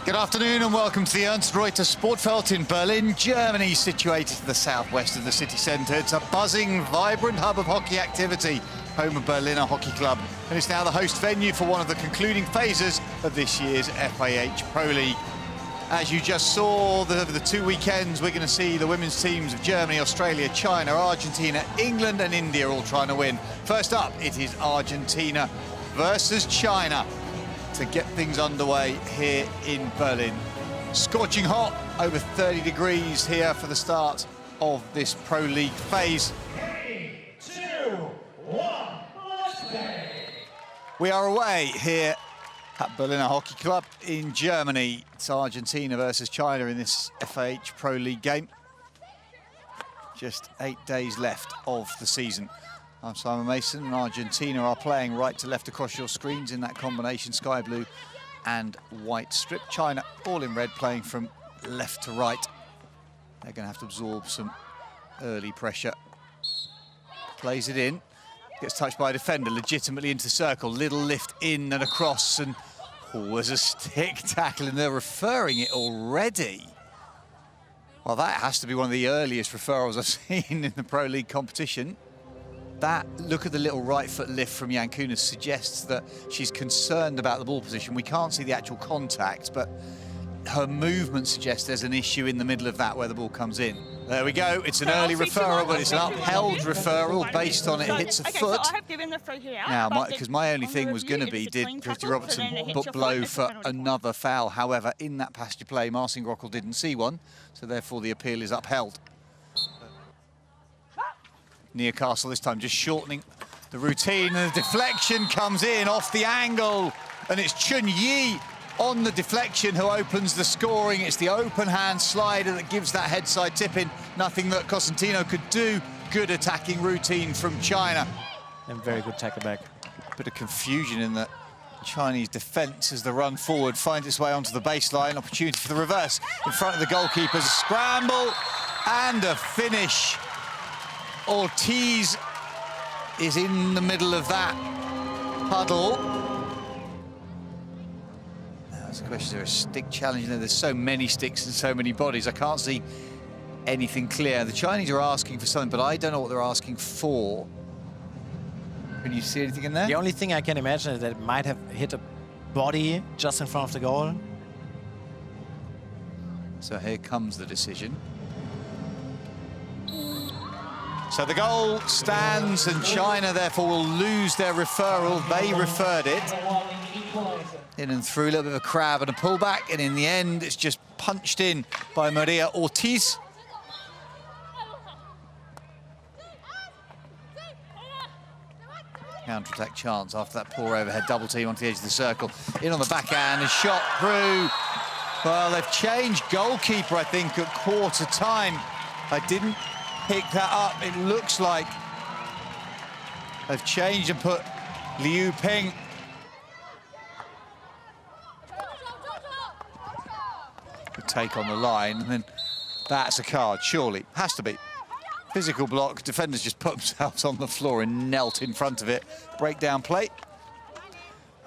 Good afternoon and welcome to the Ernst Reuter Sportfeld in Berlin, Germany, situated to the southwest of the city centre. It's a buzzing, vibrant hub of hockey activity, home of Berliner Hockey Club, and it's now the host venue for one of the concluding phases of this year's FIH Pro League. As you just saw, over the 2 weekends, we're going to see the women's teams of Germany, Australia, China, Argentina, England and India all trying to win. First up, it is Argentina versus China to get things underway here in Berlin. Scorching hot, over 30 degrees here for the start of this Pro League phase. 3, 2, 1, let's play. We are away here at Berliner Hockey Club in Germany. It's Argentina versus China in this FIH Pro League game. Just 8 days left of the season. I'm Simon Mason, and Argentina are playing right to left across your screens in that combination sky blue and white strip. China all in red, playing from left to right. They're going to have to absorb some early pressure. Plays it in, gets touched by a defender, legitimately into the circle. Little lift in and across, and there's a stick tackle, and they're referring it already. Well, that has to be one of the earliest referrals I've seen in the Pro League competition. That look at the little right foot lift from Yankunas suggests that she's concerned about the ball position. We can't see the actual contact, but her movement suggests there's an issue in the middle of that where the ball comes in. There we go. It's an early referral, but it's an upheld referral based on it hits a foot. Now, because my only thing was going to be, did Christy Robertson blow for another foul? However, in that passage of play, Marcin Grockel didn't see one, so therefore the appeal is upheld. Newcastle this time just shortening the routine, and the deflection comes in off the angle, and it's Chun Yi on the deflection who opens the scoring. It's the open hand slider that gives that headside tip in. Nothing that Cosentino could do. Good attacking routine from China. And very good tackle back. Bit of confusion in the Chinese defence as the run forward finds its way onto the baseline. Opportunity for the reverse in front of the goalkeepers. A scramble and a finish. Ortiz is in the middle of that puddle. Now, it's a question, is there a stick challenge? There's so many sticks and so many bodies, I can't see anything clear. The Chinese are asking for something, but I don't know what they're asking for. Can you see anything in there? The only thing I can imagine is that it might have hit a body just in front of the goal. So here comes the decision. So the goal stands, and China therefore will lose their referral. They referred it. In and through, a little bit of a crab and a pullback, and in the end it's just punched in by Maria Ortiz. Counter-attack chance after that poor overhead double team onto the edge of the circle. In on the backhand, and shot through. Well, they've changed goalkeeper, I think, at quarter time. I didn't pick that up. It looks like they've changed and put Liu Peng. Good take on the line, and then that's a card, surely. Has to be. Physical block, defenders just put themselves on the floor and knelt in front of it. Breakdown play.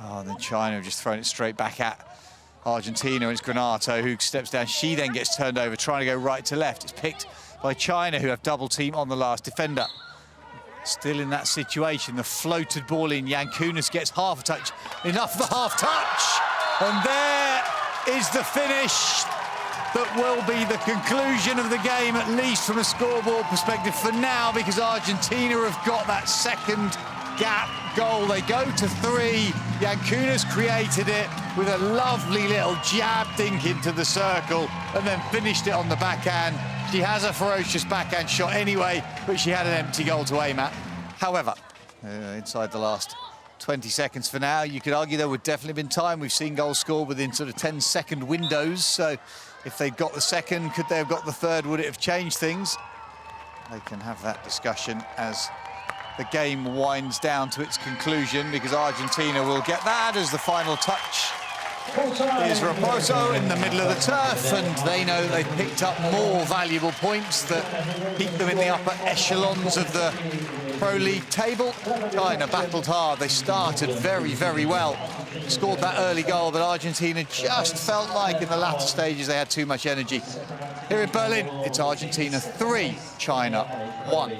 Oh, and then China have just thrown it straight back at Argentina, and it's Granato who steps down. She then gets turned over, trying to go right to left. It's picked by China, who have double team on the last defender. Still in that situation, the floated ball in. Yankunas gets half a touch, enough for the half touch, and there is the finish that will be the conclusion of the game, at least from a scoreboard perspective for now, because Argentina have got that second gap goal. They go to 3. Yankunas created it with a lovely little jab dink into the circle, and then finished it on the backhand. She has a ferocious backhand shot anyway, but she had an empty goal to aim at. However, inside the last 20 seconds for now, you could argue there would definitely have been time. We've seen goals scored within sort of 10-second windows, so if they'd got the second, could they have got the third? Would it have changed things? They can have that discussion as the game winds down to its conclusion, because Argentina will get that as the final touch Here's Raposo in the middle of the turf, and they know they've picked up more valuable points that keep them in the upper echelons of the Pro League table. China battled hard. They started very, very well. Scored that early goal, but Argentina just felt like in the latter stages they had too much energy. Here in Berlin, it's Argentina 3, China 1.